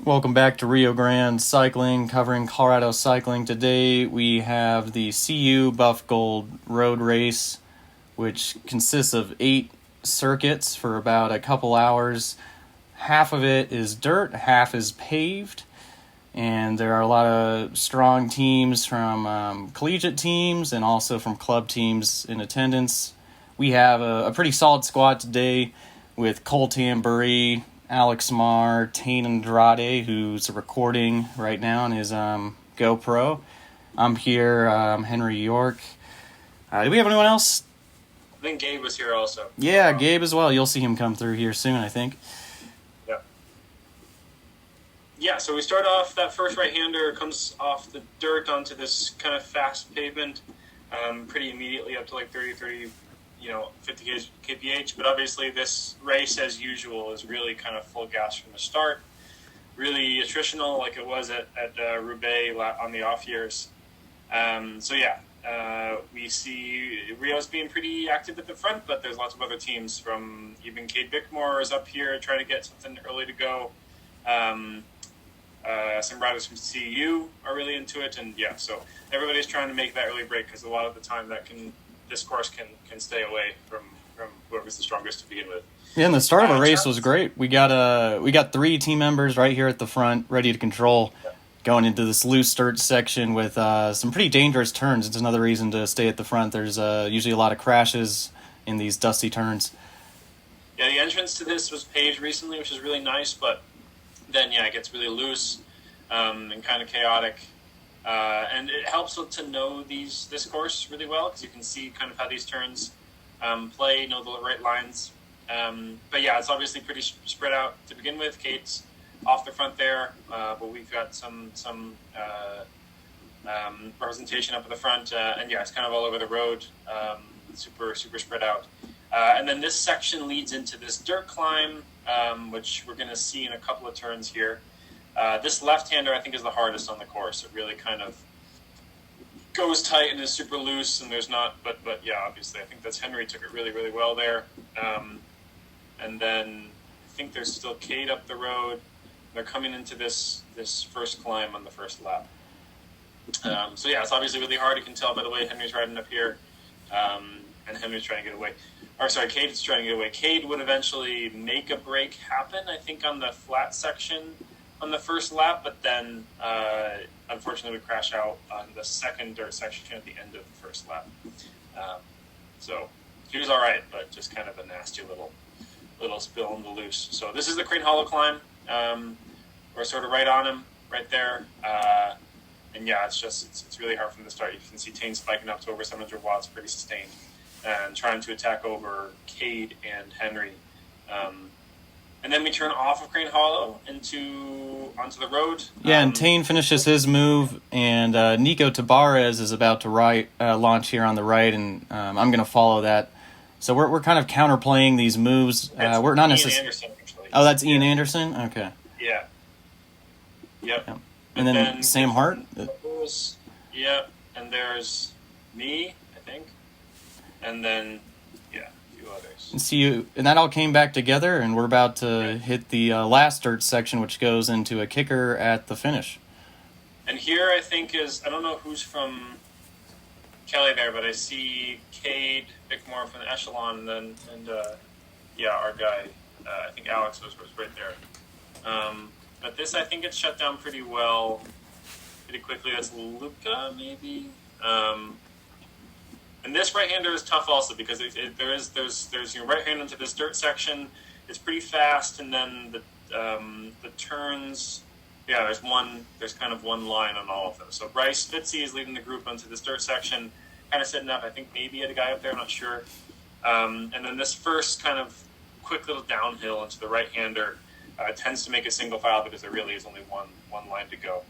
Welcome back to Rio Grande Cycling, covering Colorado cycling. Today we have the CU Buff Gold Road Race, which consists of 8 circuits for about a couple hours. Half of it is dirt, half is paved, and there are a lot of strong teams from collegiate teams and also from club teams in attendance. We have a pretty solid squad today with Cole Tamburri, Alex Marr, Tayne Andrade, who's recording right now on his GoPro. I'm here, Henry York. Do we have anyone else? I think Gabe was here also. Yeah, Gabe as well. You'll see him come through here soon, I think. Yeah, so we start off, that first right-hander comes off the dirt onto this kind of fast pavement pretty immediately up to like 50 kph. But obviously this race, as usual, is really kind of full gas from the start. Really attritional like it was at Roubaix on the off years. We see Rio's being pretty active at the front, but there's lots of other teams from even Cade Bickmore is up here trying to get something early to go. Some riders from CU are really into it, and so everybody's trying to make that early break because a lot of the time this course can stay away from whoever's the strongest to begin with. Yeah, and the start of the race was great. We got 3 team members right here at the front, ready to control, going into this loose dirt section with some pretty dangerous turns. It's another reason to stay at the front. There's usually a lot of crashes in these dusty turns. Yeah, the entrance to this was paved recently, which is really nice, but then it gets really loose and kind of chaotic. And it helps to know this course really well because you can see kind of how these turns play, know the right lines. It's obviously pretty spread out to begin with. Kate's off the front there, but we've got some representation up at the front, and it's kind of all over the road, super spread out. And then this section leads into this dirt climb, which we're going to see in a couple of turns here. This left-hander, I think, is the hardest on the course. It really kind of goes tight and is super loose, and there's not, but obviously, I think that's Henry took it really, really well there. And then I think there's still Cade up the road. They're coming into this first climb on the first lap. It's obviously really hard. You can tell by the way Henry's riding up here, and Henry's trying to get away. Cade is trying to get away. Cade would eventually make a break happen, I think, on the flat section on the first lap, but then unfortunately would crash out on the second dirt section at the end of the first lap. So he was all right, but just kind of a nasty little spill in the loose. So this is the Crane Hollow climb. We're sort of right on him, right there. It's really hard from the start. You can see Tayne spiking up to over 700 watts, pretty sustained, and trying to attack over Cade and Henry. And then we turn off of Crane Hollow onto the road. Yeah, and Tayne finishes his move, and Nico Tabarez is about to launch here on the right, and I'm going to follow that. So we're kind of counterplaying these moves. We're not necessarily. Anderson, actually. Oh, that's Ian Anderson. Okay. Yeah. Yep. Yeah. And then Sam Hart. Yeah, and there's me, I think, and then a few others. And that all came back together, and we're about to hit the last dirt section, which goes into a kicker at the finish. And here I think I don't know who's from Kelly there, but I see Cade Bickmore from the Echelon, and our guy, I think Alex was right there. But this, I think it's shut down pretty well, pretty quickly. That's Luca, maybe. And this right-hander is tough also because there's right-hand into this dirt section. It's pretty fast, and then the turns. Yeah, there's kind of one line on all of them. So Bryce Fitzy is leading the group onto this dirt section, kind of setting up. I think maybe he had a guy up there, I'm not sure. And then this first kind of quick little downhill into the right-hander tends to make a single file because there really is only one line to go.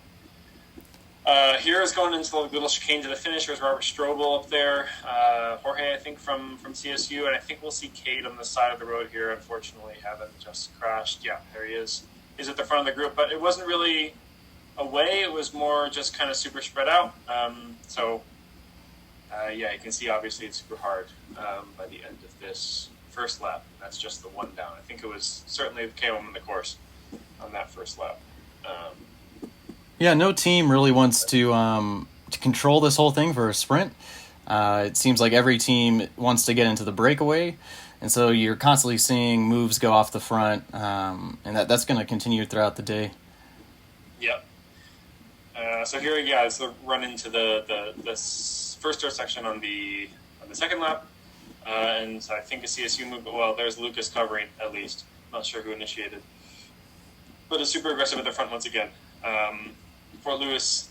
Here is going into the little chicane to the finish. There's Robert Strobel up there. Jorge, I think, from CSU. And I think we'll see Cade on the side of the road here, unfortunately, having just crashed. Yeah, there he is. He's at the front of the group. But it wasn't really a way. It was more just kind of super spread out. You can see, obviously, it's super hard by the end of this first lap. That's just the one down. I think it was certainly the KOM in the course on that first lap. Yeah, no team really wants to control this whole thing for a sprint. It seems like every team wants to get into the breakaway, and so you're constantly seeing moves go off the front, and that's going to continue throughout the day. Yep. So here, yeah, it's the run into the first start section on the second lap, and so I think a CSU move. Well, there's Lucas covering at least. Not sure who initiated, but it's super aggressive at the front once again. Fort Lewis,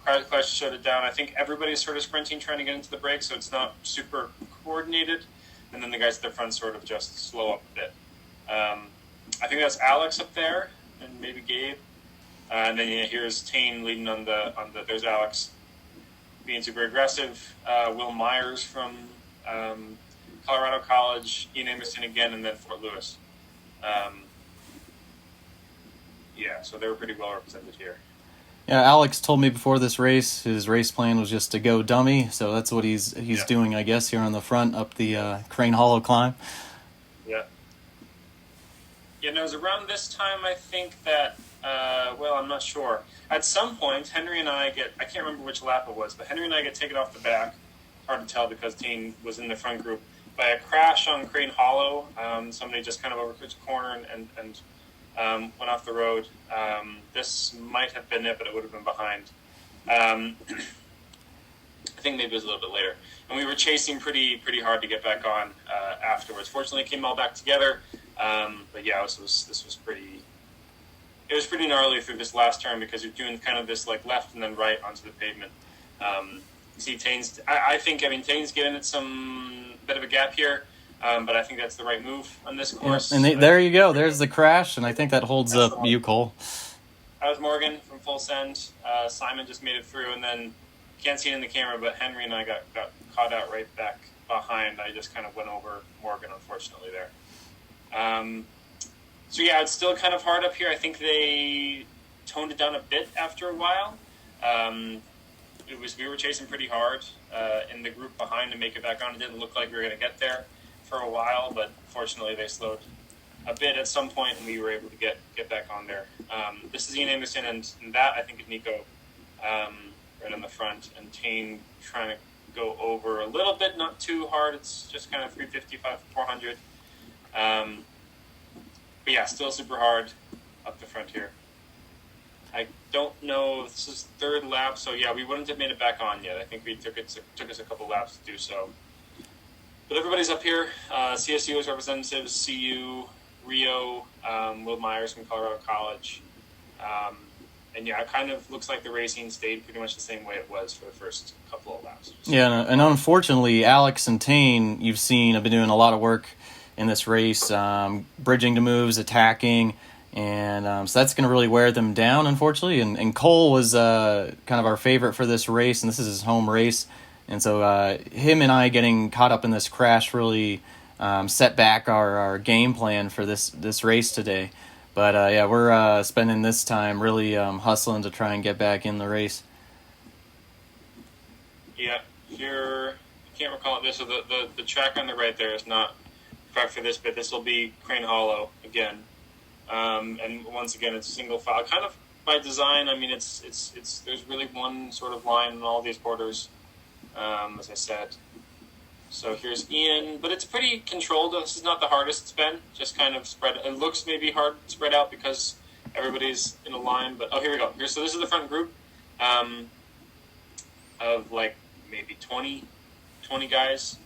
Clash shut it down. I think everybody's sort of sprinting, trying to get into the break, so it's not super coordinated. And then the guys at the front sort of just slow up a bit. I think that's Alex up there, and maybe Gabe. And then here's Tayne leading on the. There's Alex being super aggressive. Will Myers from Colorado College, Ian Emerson again, and then Fort Lewis. Yeah, so they were pretty well represented here. Yeah, Alex told me before this race, his race plan was just to go dummy, so that's what he's doing, I guess, here on the front up the Crane Hollow climb. Yeah. Yeah, no, it was around this time, I think that, I'm not sure. At some point, Henry and I I can't remember which lap it was, but Henry and I get taken off the back. Hard to tell because Tayne was in the front group. By a crash on Crane Hollow, somebody just kind of overtook the corner and went off the road. This might have been it, but it would have been behind. I think maybe it was a little bit later. And we were chasing pretty hard to get back on afterwards. Fortunately, it came all back together. But yeah, this was pretty... It was pretty gnarly through this last turn because you're doing kind of this like left and then right onto the pavement. You see Tayne's... Tayne's giving it some bit of a gap here. But I think that's the right move on this course. Yeah, and there you go. There's the crash, and I think that holds up you, Cole. That was Morgan from Full Send. Simon just made it through, and then can't see it in the camera, but Henry and I got caught out right back behind. I just kind of went over Morgan, unfortunately, there. So yeah, it's still kind of hard up here. I think they toned it down a bit after a while. We were chasing pretty hard in the group behind to make it back on. It didn't look like we were going to get there for a while, but fortunately they slowed a bit at some point, and we were able to get back on there. This is Ian Anderson, and that I think is Nico right on the front, and Tayne trying to go over a little bit, not too hard. It's just kind of 355, 400. But yeah, still super hard up the front here. I don't know if this is third lap, so yeah, we wouldn't have made it back on yet. I think we took us a couple laps to do so. But everybody's up here. CSU is representatives, CU, Rio, Will Myers from Colorado College. And yeah, it kind of looks like the racing stayed pretty much the same way it was for the first couple of laps. Yeah, and unfortunately, Alex and Tayne, you've seen, have been doing a lot of work in this race, bridging to moves, attacking, and so that's going to really wear them down, unfortunately. And Cole was kind of our favorite for this race, and this is his home race. And so him and I getting caught up in this crash really set back our game plan for this race today. But yeah, we're spending this time really hustling to try and get back in the race. Yeah, here, I can't recall this. So the track on the right there is not correct for this, but this will be Crane Hollow again. And once again, it's single file, kind of by design. I mean, it's there's really one sort of line in all these quarters. As I said. So here's Ian, but it's pretty controlled. This is not the hardest it's been, just kind of spread. It looks maybe hard spread out because everybody's in a line, but here we go. So this is the front group of like maybe 20 guys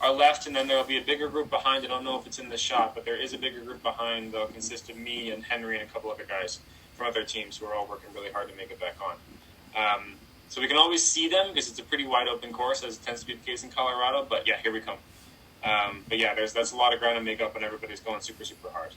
are left, and then there'll be a bigger group behind. I don't know if it's in the shot, but there is a bigger group behind. That'll consist of me and Henry and a couple other guys from other teams who are all working really hard to make it back on. So we can always see them because it's a pretty wide open course, as tends to be the case in Colorado. But yeah, here we come. But yeah, that's a lot of ground to make up, and everybody's going super, super hard.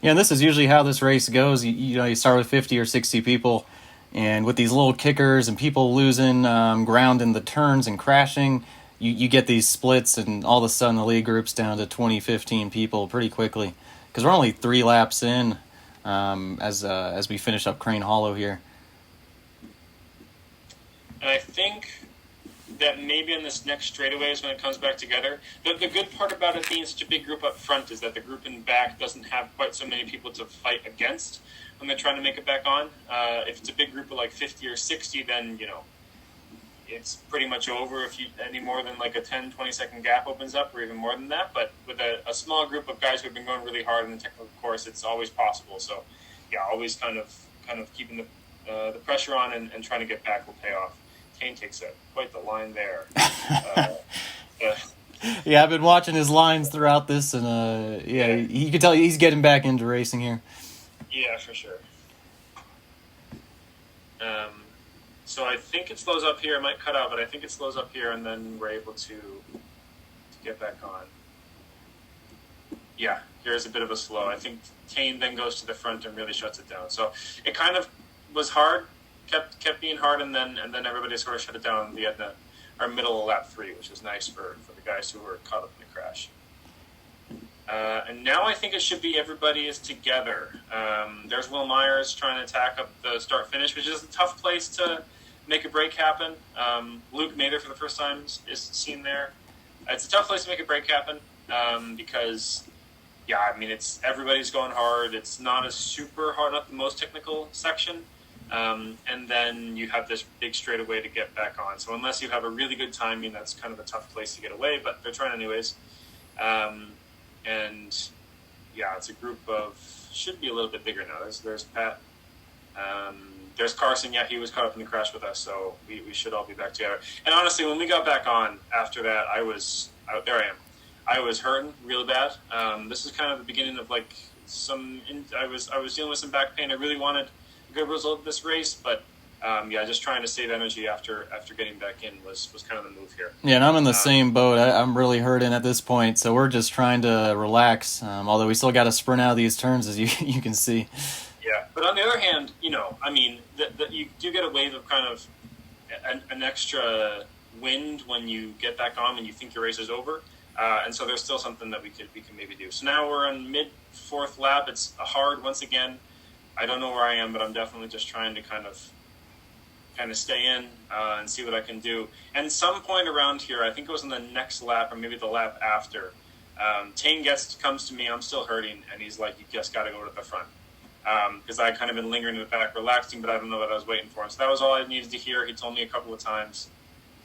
Yeah, and this is usually how this race goes. You start with 50 or 60 people, and with these little kickers and people losing ground in the turns and crashing, you get these splits, and all of a sudden the lead group's down to 20, 15 people pretty quickly. Because we're only 3 laps in as we finish up Crane Hollow here. And I think that maybe in this next straightaways when it comes back together, the good part about it being such a big group up front is that the group in back doesn't have quite so many people to fight against when they're trying to make it back on. If it's a big group of like 50 or 60, then, it's pretty much over if you any more than like a 10-20 second gap opens up, or even more than that. But with a small group of guys who have been going really hard in the technical course, it's always possible. So yeah, always kind of keeping the pressure on and trying to get back will pay off. Tayne takes quite the line there. Yeah, I've been watching his lines throughout this, and you can tell he's getting back into racing here. Yeah, for sure. So I think it slows up here. It might cut out, but I think it slows up here, and then we're able to get back on. Yeah, here's a bit of a slow. I think Tayne then goes to the front and really shuts it down. So it kind of was hard, kept being hard, and then everybody sort of shut it down. We had our middle of lap 3, which was nice for the guys who were caught up in the crash. And now I think it should be everybody is together. There's Will Myers trying to attack up the start-finish, which is a tough place to make a break happen. Luke Mather for the first time is seen there. It's a tough place to make a break happen because, it's everybody's going hard. It's not a super hard, not the most technical section. And then you have this big straightaway to get back on. So unless you have a really good timing, that's kind of a tough place to get away, but they're trying anyways. It's a group of, should be a little bit bigger now. There's Pat. There's Carson. Yeah, he was caught up in the crash with us, so we should all be back together. And honestly, when we got back on after that, I was hurting really bad. This is kind of the beginning of like I was dealing with some back pain. I really wanted a good result of this race, but just trying to save energy after getting back in was kind of the move here. Yeah, and I'm in the same boat. I'm really hurting at this point, so we're just trying to relax, although we still got to sprint out of these turns, as you can see. Yeah, but on the other hand, you do get a wave of kind of an extra wind when you get back on when you think your race is over, and so there's still something that we can maybe do. So now we're on mid-4th lap. It's hard once again. I don't know where I am, but I'm definitely just trying to kind of stay in and see what I can do. And some point around here, I think it was on the next lap or maybe the lap after, Tayne comes to me. I'm still hurting, and he's like, "You just got to go to the front." Because I kind of been lingering in the back, relaxing, but I don't know what I was waiting for. So that was all I needed to hear. He told me a couple of times.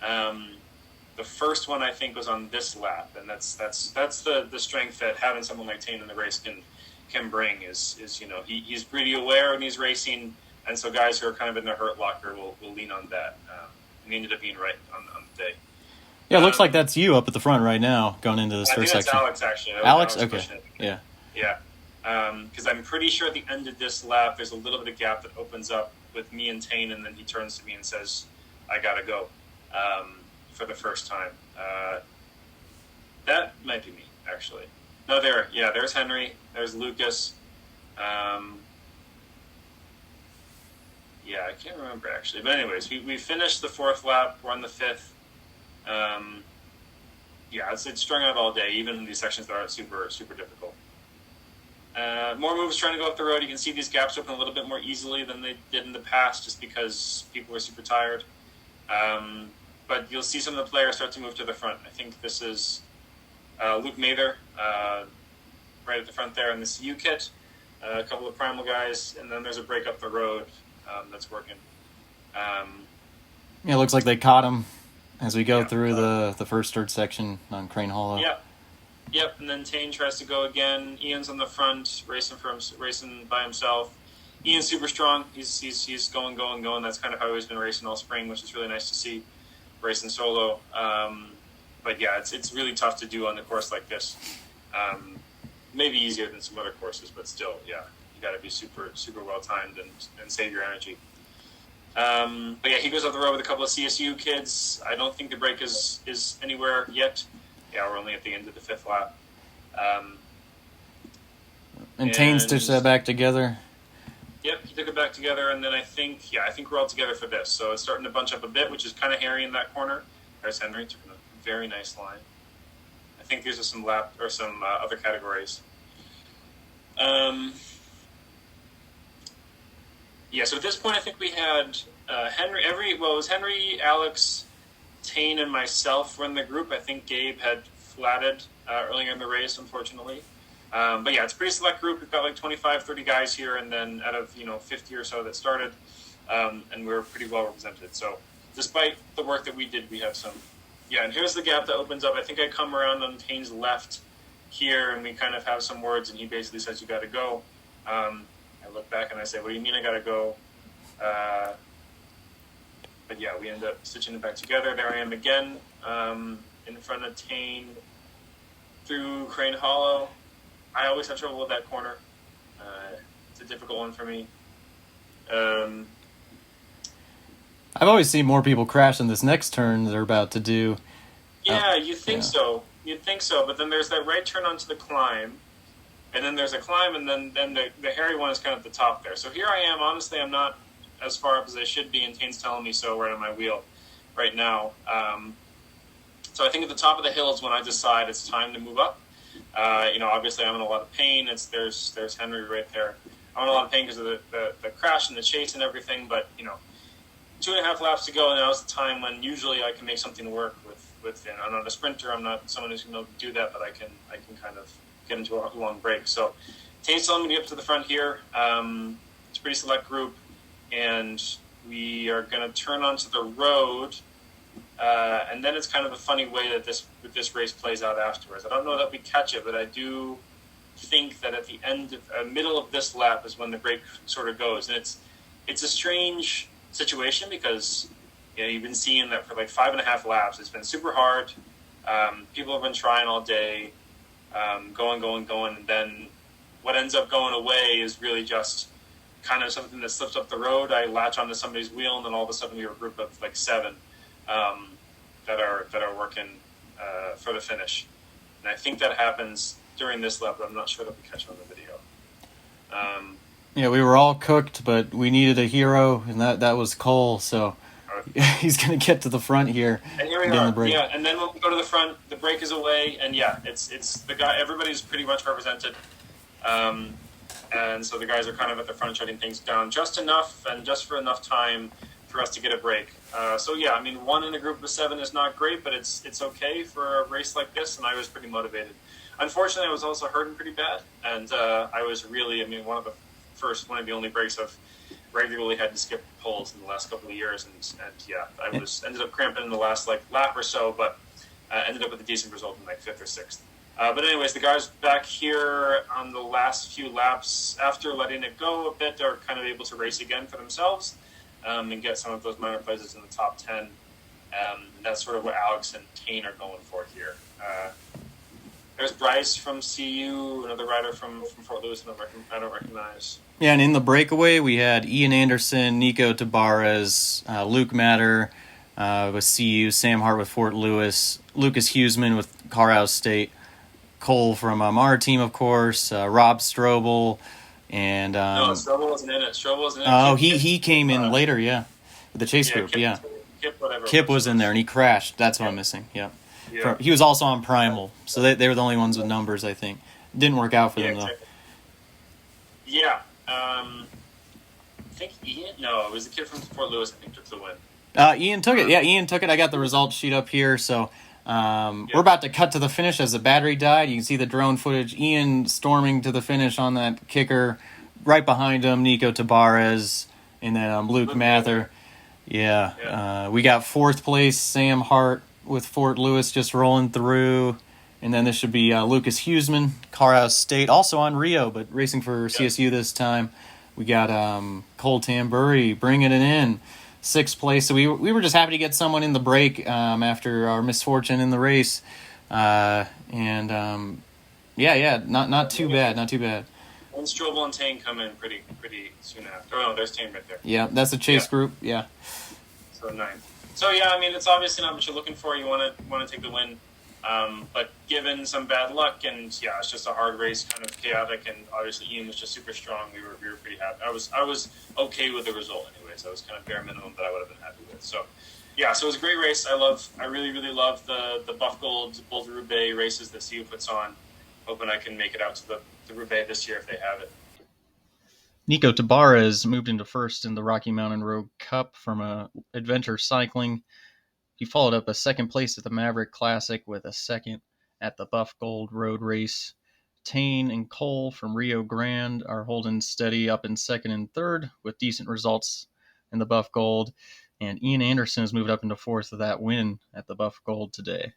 The first one I think was on this lap, and that's the strength that having someone like Tayne in the race can bring is he's pretty aware and he's racing, and so guys who are kind of in the hurt locker will lean on that. And he ended up being right on the day. Yeah, it looks like that's you up at the front right now, going into this first section. Alex, actually. Alex? Okay. Yeah. Yeah. Because I'm pretty sure at the end of this lap, there's a little bit of gap that opens up with me and Tayne, and then he turns to me and says, "I gotta go," for the first time. That might be me, actually. No, there's Henry. There's Lucas. I can't remember, actually. But anyways, we finished the 4th lap. We're on the 5th. It's strung out all day, even in these sections that aren't super, super difficult. More moves trying to go up the road. You can see these gaps open a little bit more easily than they did in the past just because people were super tired. But you'll see some of the players start to move to the front. I think this is Luke Mather right at the front there in the CU kit. A couple of Primal guys, and then there's a break up the road that's working. It looks like they caught him as we go through the first third section on Crane Hollow. Yeah. Yep, and then Tayne tries to go again. Ian's on the front, racing by himself. Ian's super strong. He's going. That's kind of how he's been racing all spring, which is really nice to see, racing solo. But yeah, it's really tough to do on a course like this. Maybe easier than some other courses, but still, yeah, you got to be super super well timed and save your energy. But yeah, he goes up the road with a couple of CSU kids. I don't think the break is anywhere yet. Yeah, we're only at the end of the 5th lap. And Tayne stitched that back together. Yep, he took it back together, and then I think we're all together for this. So it's starting to bunch up a bit, which is kind of hairy in that corner. There's Henry, took a very nice line. I think these are some other categories. So at this point, I think we had Henry. It was Henry, Alex, Tayne and myself run the group. I think Gabe had flatted earlier in the race, unfortunately. But yeah, it's a pretty select group. We've got like 25, 30 guys here, and then out of 50 or so that started, and we're pretty well represented. So despite the work that we did, we have some. Yeah, and here's the gap that opens up. I think I come around on Tayne's left here, and we kind of have some words, and he basically says, "You got to go." I look back and I say, "What do you mean I got to go?" But yeah, we end up stitching it back together. There I am again, in front of Tayne through Crane Hollow. I always have trouble with that corner. It's a difficult one for me. I've always seen more people crash in this next turn they're about to do. Yeah, you think so. You'd think so, but then there's that right turn onto the climb, and then there's a climb, and then the hairy one is kind of at the top there. So here I am. Honestly, I'm not as far up as I should be, and Tayne's telling me so right on my wheel right now. So I think at the top of the hill is when I decide it's time to move up. Obviously I'm in a lot of pain. There's Henry right there. I'm in a lot of pain because of the crash and the chase and everything, but 2.5 laps to go, and now's the time when usually I can make something work with I'm not a sprinter, I'm not someone who's going to do that, but I can kind of get into a long break. So Tayne's telling me to get up to the front here. It's a pretty select group, and we are going to turn onto the road, and then it's kind of a funny way that this race plays out afterwards. I don't know that we catch it, but I do think that at the middle of this lap is when the break sort of goes, and it's a strange situation because you've been seeing that for like 5.5 laps. It's been super hard. People have been trying all day, going, and then what ends up going away is really just kind of something that slips up the road. I latch onto somebody's wheel, and then all of a sudden we have a group of like 7 that are working for the finish. And I think that happens during this lap, but I'm not sure that we catch it on the video. Yeah, we were all cooked, but we needed a hero, and that was Cole. So he's going to get to the front here. And here we are. The yeah, and then when we go to the front, the brake is away, and yeah, it's the guy. Everybody's pretty much represented, and so the guys are kind of at the front shutting things down just enough, and just for enough time for us to get a break. So yeah, I mean, 1 in a group of 7 is not great, but it's okay for a race like this, and I was pretty motivated. Unfortunately, I was also hurting pretty bad, and I was really, one of the only breaks I've regularly had to skip poles in the last couple of years, and yeah, I ended up cramping in the last lap or so, but ended up with a decent result in 5th or 6th. But anyways, the guys back here on the last few laps, after letting it go a bit, are kind of able to race again for themselves and get some of those minor places in the top 10. And that's sort of what Alex and Tayne are going for here. There's Bryce from CU, another rider from Fort Lewis I don't recognize. Yeah, and in the breakaway, we had Ian Anderson, Nico Tabarez, Luke Matter with CU, Sam Hart with Fort Lewis, Lucas Huseman with Colorado State, Cole from our team, of course, Rob Strobel, and... no, Strobel wasn't in it. Oh, he came in later, yeah, with the chase group, Kip, Kip was in there, and he crashed. That's what I'm missing, yeah. He was also on Primal, so they were the only ones with numbers, I think. Didn't work out for them, though. Yeah. I think Ian... No, it was the kid from Fort Lewis, I think, took the win. Ian took it. Yeah, Ian took it. I got the results sheet up here, so we're about to cut to the finish as the battery died. You can see the drone footage. Ian storming to the finish on that kicker. Right behind him, Nico Tabarez, and then Luke Mather. Yeah. We got 4th place, Sam Hart with Fort Lewis just rolling through. And then this should be Lucas Huseman, Colorado State, also on Rio, but racing for CSU this time. We got Cole Tamburri bringing it in, 6th place. So we were just happy to get someone in the break after our misfortune in the race. Not too bad, not too bad. And Strobel and Tayne come in pretty soon after. Oh, no, there's Tayne right there. Yeah, that's the chase group, yeah. So 9th. So yeah, it's obviously not what you're looking for. You want to take the win. But given some bad luck, and yeah, it's just a hard race, kind of chaotic, and obviously Ian was just super strong. We were pretty happy. I was okay with the result, anyways. I was kind of bare minimum that I would have been happy with. So yeah, so it was a great race. I really love the Buff Gold Boulder Roubaix races that CU puts on. Hoping I can make it out to the Roubaix this year if they have it. Nico Tabarez moved into 1st in the Rocky Mountain Road Cup from Adventure Cycling. he followed up a second place at the Maverick Classic with a second at the Buff Gold Road Race. Tayne and Cole from Rio Grande are holding steady up in second and third with decent results in the Buff Gold. And Ian Anderson has moved up into fourth with that win at the Buff Gold today.